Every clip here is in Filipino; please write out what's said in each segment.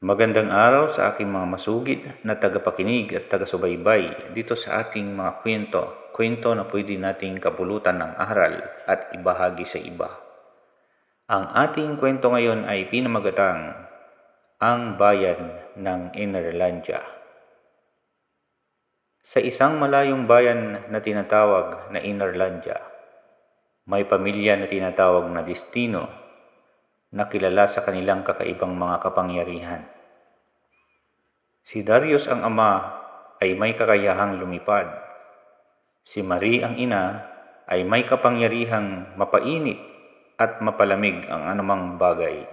Magandang araw sa aking mga masugid na tagapakinig at taga-subaybay dito sa ating mga kwento na pwede nating kapulutan ng aral at ibahagi sa iba. Ang ating kwento ngayon ay pinamagatang Ang Bayan ng Innerlandia. Sa isang malayong bayan na tinatawag na Innerlandia, may pamilya na tinatawag na Destino na kilala sa kanilang kakaibang mga kapangyarihan. Si Darius ang ama ay may kakayahang lumipad. Si Marie ang ina ay may kapangyarihang mapainit at mapalamig ang anumang bagay.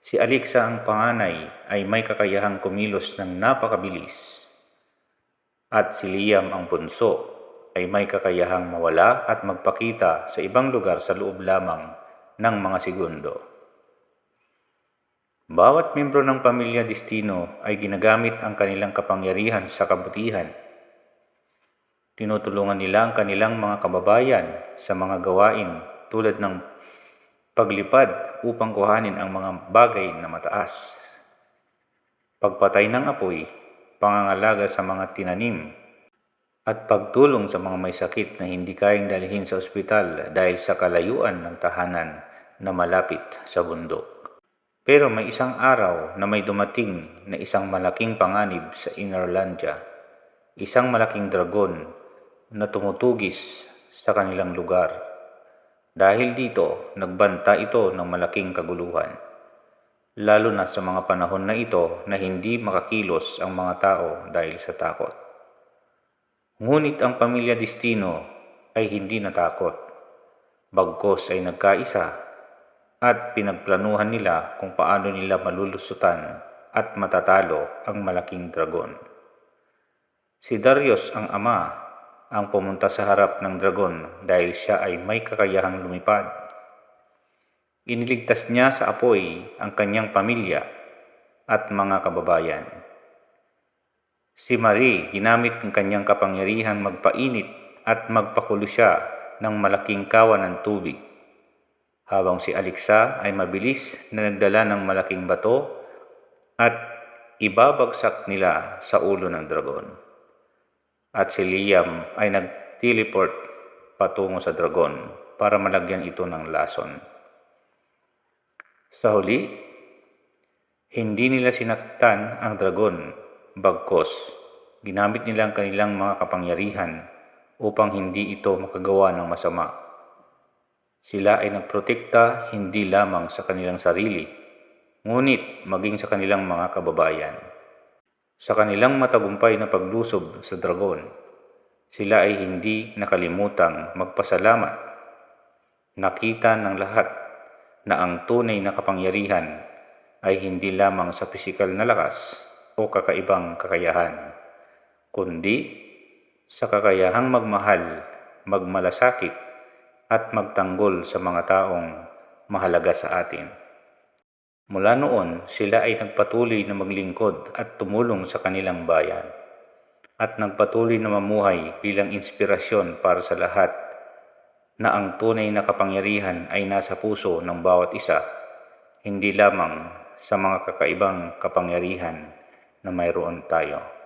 Si Alexa ang panganay ay may kakayahang kumilos ng napakabilis. At si Liam ang bunso ay may kakayahang mawala at magpakita sa ibang lugar sa loob lamang ng mga segundo. Bawat miyembro ng pamilya Destino ay ginagamit ang kanilang kapangyarihan sa kabutihan. Tinutulungan nila ang kanilang mga kababayan sa mga gawain tulad ng paglipad upang kuhanin ang mga bagay na mataas, pagpatay ng apoy, pangangalaga sa mga tinanim, at pagtulong sa mga may sakit na hindi kayang dalhin sa ospital dahil sa kalayuan ng tahanan na malapit sa bundok. Pero may isang araw na may dumating na isang malaking panganib sa Innerlandia, isang malaking dragon na tumutugis sa kanilang lugar. Dahil dito, nagbanta ito ng malaking kaguluhan, lalo na sa mga panahon na ito na hindi makakilos ang mga tao dahil sa takot. Ngunit ang pamilya Destino ay hindi natakot, bagkus ay nagkaisa at pinagplanuhan nila kung paano nila malulusutan at matatalo ang malaking dragon. Si Darius ang ama ang pumunta sa harap ng dragon dahil siya ay may kakayahang lumipad. Iniligtas niya sa apoy ang kanyang pamilya at mga kababayan. Si Marie ginamit ang kanyang kapangyarihan magpainit at magpakulo siya ng malaking kawan ng tubig, habang si Alexa ay mabilis na nagdala ng malaking bato at ibabagsak nila sa ulo ng dragon. At si Liam ay nag-teleport patungo sa dragon para malagyan ito ng lason. Sa huli, hindi nila sinaktan ang dragon, bagkus ginamit nila ang kanilang mga kapangyarihan upang hindi ito makagawa ng masama. Sila ay nagprotekta hindi lamang sa kanilang sarili, ngunit maging sa kanilang mga kababayan. Sa kanilang matagumpay na paglusob sa dragon, sila ay hindi nakalimutang magpasalamat. Nakita ng lahat na ang tunay na kapangyarihan ay hindi lamang sa pisikal na lakas o kakaibang kakayahan, kundi sa kakayahang magmahal, magmalasakit, at magtanggol sa mga taong mahalaga sa atin. Mula noon, sila ay nagpatuloy na maglingkod at tumulong sa kanilang bayan, at nagpatuloy na mamuhay bilang inspirasyon para sa lahat na ang tunay na kapangyarihan ay nasa puso ng bawat isa, hindi lamang sa mga kakaibang kapangyarihan na mayroon tayo.